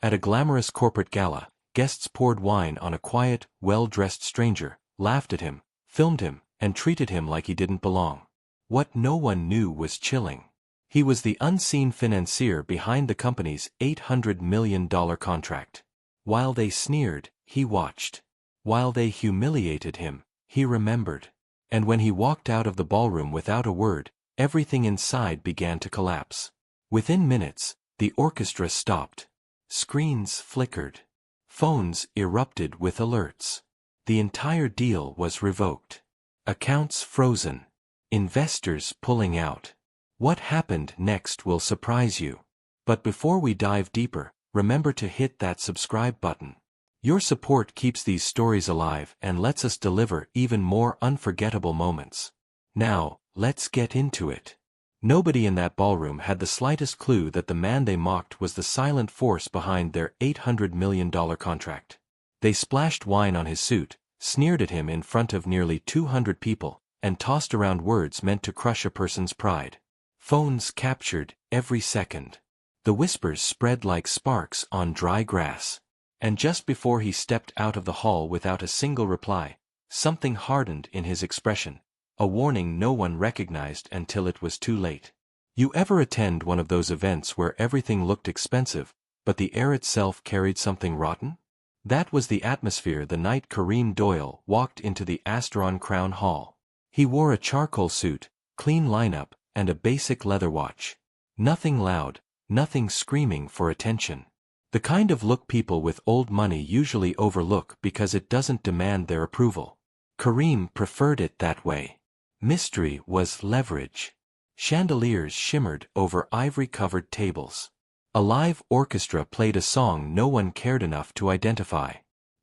At a glamorous corporate gala, guests poured wine on a quiet, well-dressed stranger, laughed at him, filmed him, and treated him like he didn't belong. What no one knew was chilling. He was the unseen financier behind the company's $800 million contract. While they sneered, he watched. While they humiliated him, he remembered. And when he walked out of the ballroom without a word, everything inside began to collapse. Within minutes, the orchestra stopped. Screens flickered. Phones erupted with alerts. The entire deal was revoked. Accounts frozen. Investors pulling out. What happened next will surprise you. But before we dive deeper, remember to hit that subscribe button. Your support keeps these stories alive and lets us deliver even more unforgettable moments. Now, let's get into it. Nobody in that ballroom had the slightest clue that the man they mocked was the silent force behind their $800 million contract. They splashed wine on his suit, sneered at him in front of nearly 200 people, and tossed around words meant to crush a person's pride. Phones captured every second. The whispers spread like sparks on dry grass. And just before he stepped out of the hall without a single reply, something hardened in his expression, a warning no one recognized until it was too late. You ever attend one of those events where everything looked expensive, but the air itself carried something rotten? That was the atmosphere the night Kareem Doyle walked into the Asteron Crown Hall. He wore a charcoal suit, clean lineup, and a basic leather watch. Nothing loud, nothing screaming for attention. The kind of look people with old money usually overlook because it doesn't demand their approval. Kareem preferred it that way. Mystery was leverage. Chandeliers shimmered over ivory-covered tables. A live orchestra played a song no one cared enough to identify.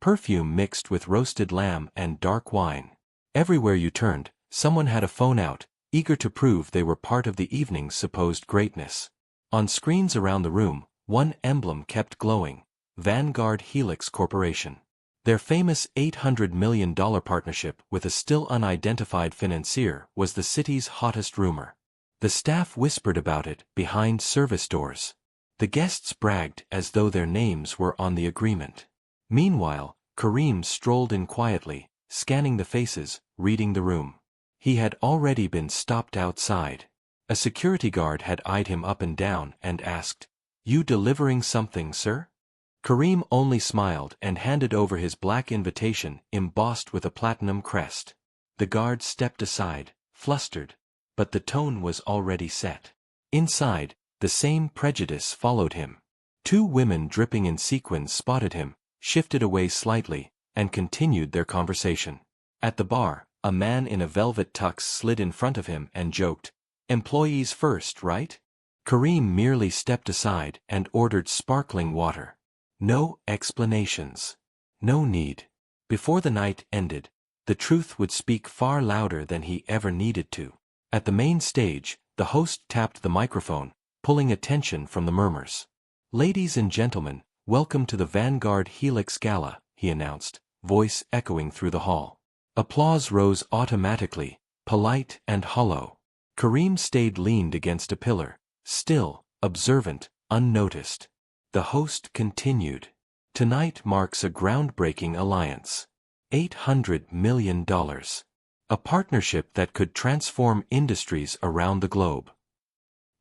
Perfume mixed with roasted lamb and dark wine. Everywhere you turned, someone had a phone out, eager to prove they were part of the evening's supposed greatness. On screens around the room, one emblem kept glowing: Vanguard Helix Corporation. Their famous $800 million partnership with a still unidentified financier was the city's hottest rumor. The staff whispered about it behind service doors. The guests bragged as though their names were on the agreement. Meanwhile, Kareem strolled in quietly, scanning the faces, reading the room. He had already been stopped outside. A security guard had eyed him up and down and asked, "You delivering something, sir?" Kareem only smiled and handed over his black invitation embossed with a platinum crest. The guard stepped aside, flustered, but the tone was already set. Inside, the same prejudice followed him. Two women dripping in sequins spotted him, shifted away slightly, and continued their conversation. At the bar, a man in a velvet tux slid in front of him and joked, "Employees first, right?" Kareem merely stepped aside and ordered sparkling water. No explanations. No need. Before the night ended, the truth would speak far louder than he ever needed to. At the main stage, the host tapped the microphone, pulling attention from the murmurs. "Ladies and gentlemen, welcome to the Vanguard Helix Gala," he announced, voice echoing through the hall. Applause rose automatically, polite and hollow. Kareem stayed leaned against a pillar, still, observant, unnoticed. The host continued. "Tonight marks a groundbreaking alliance. $800 million. A partnership that could transform industries around the globe."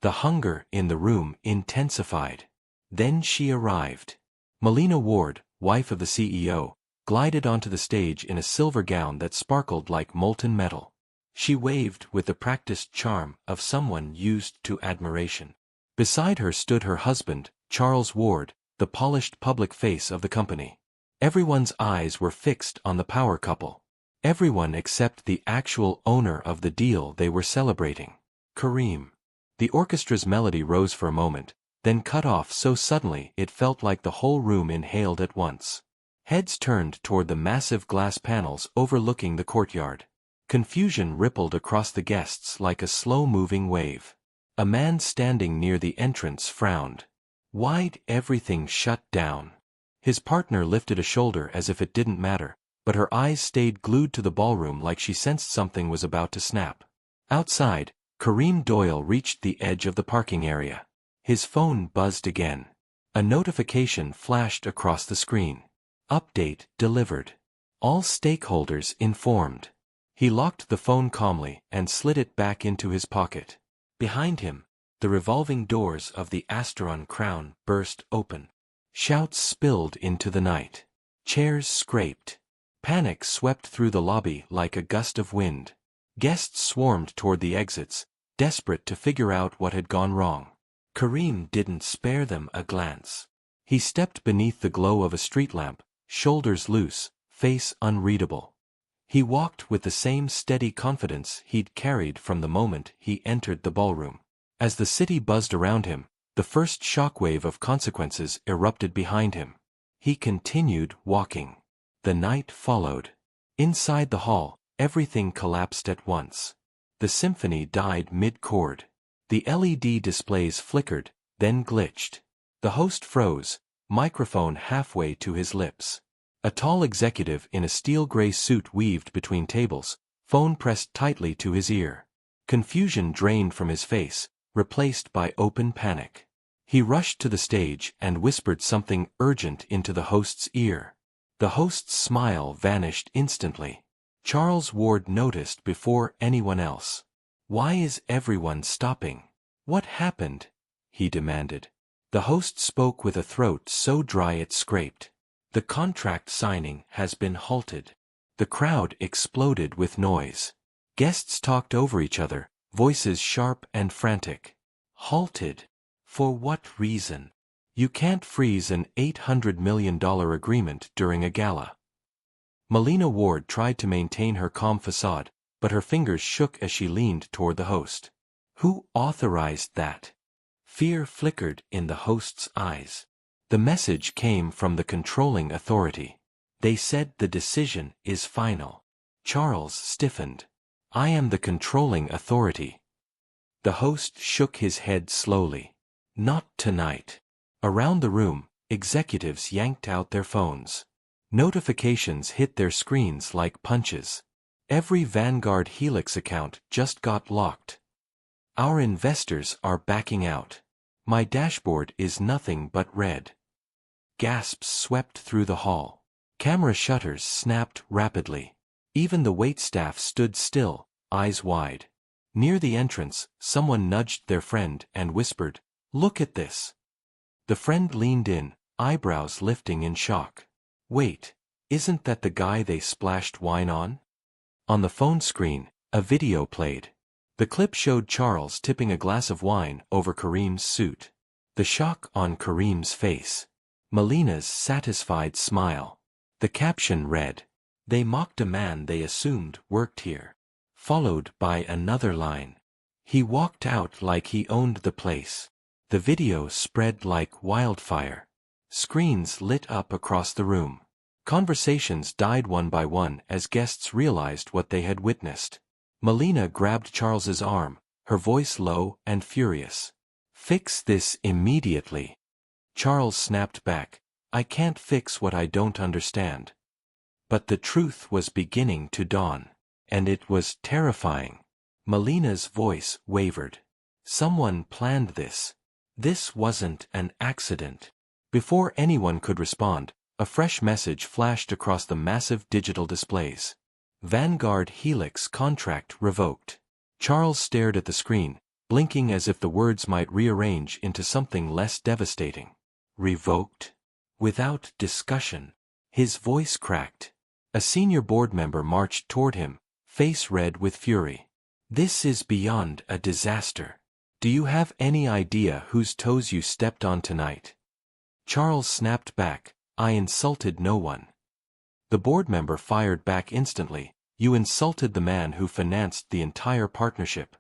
The hunger in the room intensified. Then she arrived. Melina Ward, wife of the CEO, glided onto the stage in a silver gown that sparkled like molten metal. She waved with the practiced charm of someone used to admiration. Beside her stood her husband, Charles Ward, the polished public face of the company. Everyone's eyes were fixed on the power couple. Everyone except the actual owner of the deal they were celebrating, Kareem. The orchestra's melody rose for a moment, then cut off so suddenly it felt like the whole room inhaled at once. Heads turned toward the massive glass panels overlooking the courtyard. Confusion rippled across the guests like a slow-moving wave. A man standing near the entrance frowned. Why'd everything shut down? His partner lifted a shoulder as if it didn't matter, but her eyes stayed glued to the ballroom like she sensed something was about to snap. Outside, Kareem Doyle reached the edge of the parking area. His phone buzzed again. A notification flashed across the screen. Update delivered. All stakeholders informed. He locked the phone calmly and slid it back into his pocket. Behind him, the revolving doors of the Asteron Crown burst open. Shouts spilled into the night. Chairs scraped. Panic swept through the lobby like a gust of wind. Guests swarmed toward the exits, desperate to figure out what had gone wrong. Kareem didn't spare them a glance. He stepped beneath the glow of a street lamp, shoulders loose, face unreadable. He walked with the same steady confidence he'd carried from the moment he entered the ballroom. As the city buzzed around him, the first shockwave of consequences erupted behind him. He continued walking. The night followed. Inside the hall, everything collapsed at once. The symphony died mid-chord. The LED displays flickered, then glitched. The host froze, microphone halfway to his lips. A tall executive in a steel-gray suit weaved between tables, phone pressed tightly to his ear. Confusion drained from his face, replaced by open panic. He rushed to the stage and whispered something urgent into the host's ear. The host's smile vanished instantly. Charles Ward noticed before anyone else. "Why is everyone stopping? What happened?" he demanded. The host spoke with a throat so dry it scraped. "The contract signing has been halted." The crowd exploded with noise. Guests talked over each other, voices sharp and frantic. "Halted? For what reason? You can't freeze an $800 million agreement during a gala." Melina Ward tried to maintain her calm facade, but her fingers shook as she leaned toward the host. "Who authorized that?" Fear flickered in the host's eyes. The message came from the controlling authority. "They said the decision is final." Charles stiffened. "I am the controlling authority." The host shook his head slowly. "Not tonight." Around the room, executives yanked out their phones. Notifications hit their screens like punches. Every Vanguard Helix account just got locked. "Our investors are backing out. My dashboard is nothing but red." Gasps swept through the hall. Camera shutters snapped rapidly. Even the waitstaff stood still, eyes wide. Near the entrance, someone nudged their friend and whispered, "Look at this." The friend leaned in, eyebrows lifting in shock. "Wait, isn't that the guy they splashed wine on?" On the phone screen, a video played. The clip showed Charles tipping a glass of wine over Kareem's suit. The shock on Kareem's face. Melina's satisfied smile. The caption read, "They mocked a man they assumed worked here." Followed by another line. "He walked out like he owned the place." The video spread like wildfire. Screens lit up across the room. Conversations died one by one as guests realized what they had witnessed. Melina grabbed Charles's arm, her voice low and furious. "Fix this immediately." Charles snapped back, "I can't fix what I don't understand." But the truth was beginning to dawn. And it was terrifying. Melina's voice wavered. Someone planned this. This wasn't an accident. Before anyone could respond, a fresh message flashed across the massive digital displays. "Vanguard Helix contract revoked." Charles stared at the screen, blinking as if the words might rearrange into something less devastating. "Revoked?" Without discussion. His voice cracked. A senior board member marched toward him, face red with fury. "This is beyond a disaster. Do you have any idea whose toes you stepped on tonight?" Charles snapped back, "I insulted no one." The board member fired back instantly, "You insulted the man who financed the entire partnership."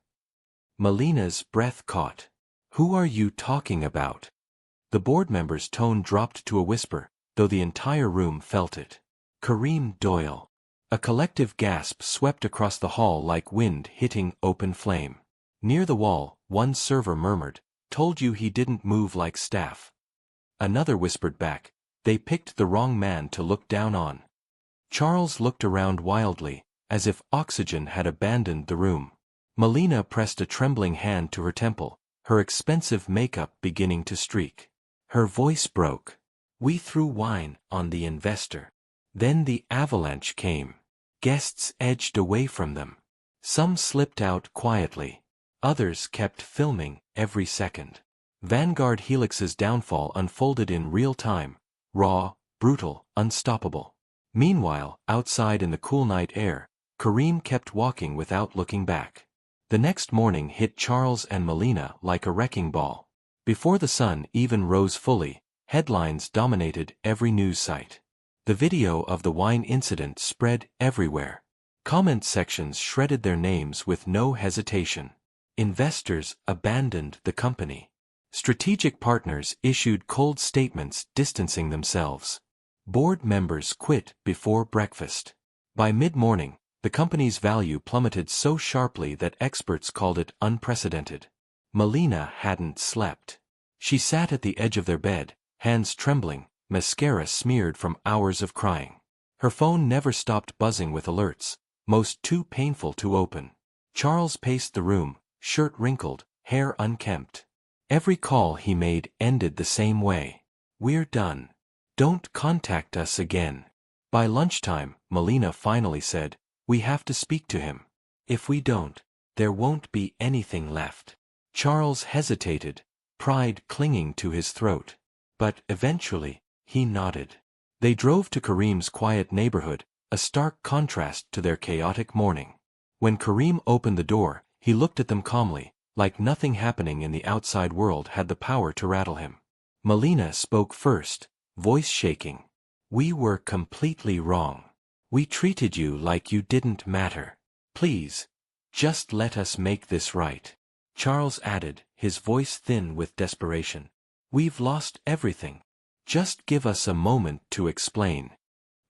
Melina's breath caught. "Who are you talking about?" The board member's tone dropped to a whisper, though the entire room felt it. "Kareem Doyle." A collective gasp swept across the hall like wind hitting open flame. Near the wall, one server murmured, "Told you he didn't move like staff." Another whispered back, "They picked the wrong man to look down on." Charles looked around wildly, as if oxygen had abandoned the room. Melina pressed a trembling hand to her temple, her expensive makeup beginning to streak. Her voice broke. We threw wine on the investor. Then the avalanche came. Guests edged away from them. Some slipped out quietly. Others kept filming every second. Vanguard Helix's downfall unfolded in real time, raw, brutal, unstoppable. Meanwhile, outside in the cool night air, Kareem kept walking without looking back. The next morning hit Charles and Melina like a wrecking ball. Before the sun even rose fully, headlines dominated every news site. The video of the wine incident spread everywhere. Comment sections shredded their names with no hesitation. Investors abandoned the company. Strategic partners issued cold statements distancing themselves. Board members quit before breakfast. By mid-morning, the company's value plummeted so sharply that experts called it unprecedented. Melina hadn't slept. She sat at the edge of their bed, hands trembling, mascara smeared from hours of crying. Her phone never stopped buzzing with alerts, most too painful to open. Charles paced the room, shirt wrinkled, hair unkempt. Every call he made ended the same way. "We're done. Don't contact us again." By lunchtime, Melina finally said, "We have to speak to him. If we don't, there won't be anything left." Charles hesitated, pride clinging to his throat. But eventually, he nodded. They drove to Kareem's quiet neighborhood, a stark contrast to their chaotic morning. When Kareem opened the door, he looked at them calmly, like nothing happening in the outside world had the power to rattle him. Melina spoke first, voice shaking. "We were completely wrong. We treated you like you didn't matter. Please, just let us make this right." Charles added, his voice thin with desperation. "We've lost everything. Just give us a moment to explain."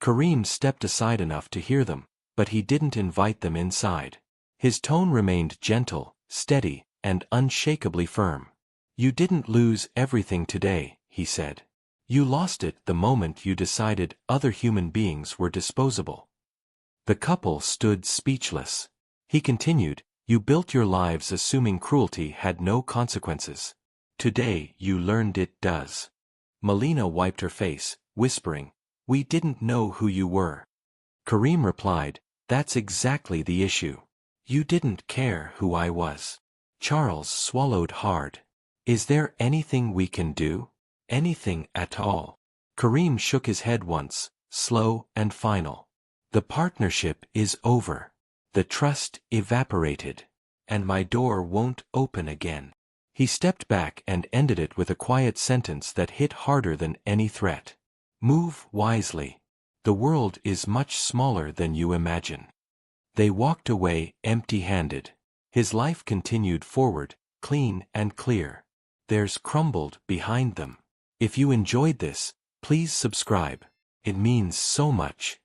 Kareem stepped aside enough to hear them, but he didn't invite them inside. His tone remained gentle, steady, and unshakably firm. "You didn't lose everything today," he said. "You lost it the moment you decided other human beings were disposable." The couple stood speechless. He continued, "You built your lives assuming cruelty had no consequences. Today you learned it does." Melina wiped her face, whispering, "We didn't know who you were." Kareem replied, "That's exactly the issue. You didn't care who I was." Charles swallowed hard. "Is there anything we can do? Anything at all?" Kareem shook his head once, slow and final. "The partnership is over. The trust evaporated. And my door won't open again." He stepped back and ended it with a quiet sentence that hit harder than any threat. "Move wisely. The world is much smaller than you imagine." They walked away empty-handed. His life continued forward, clean and clear. Theirs crumbled behind them. If you enjoyed this, please subscribe. It means so much.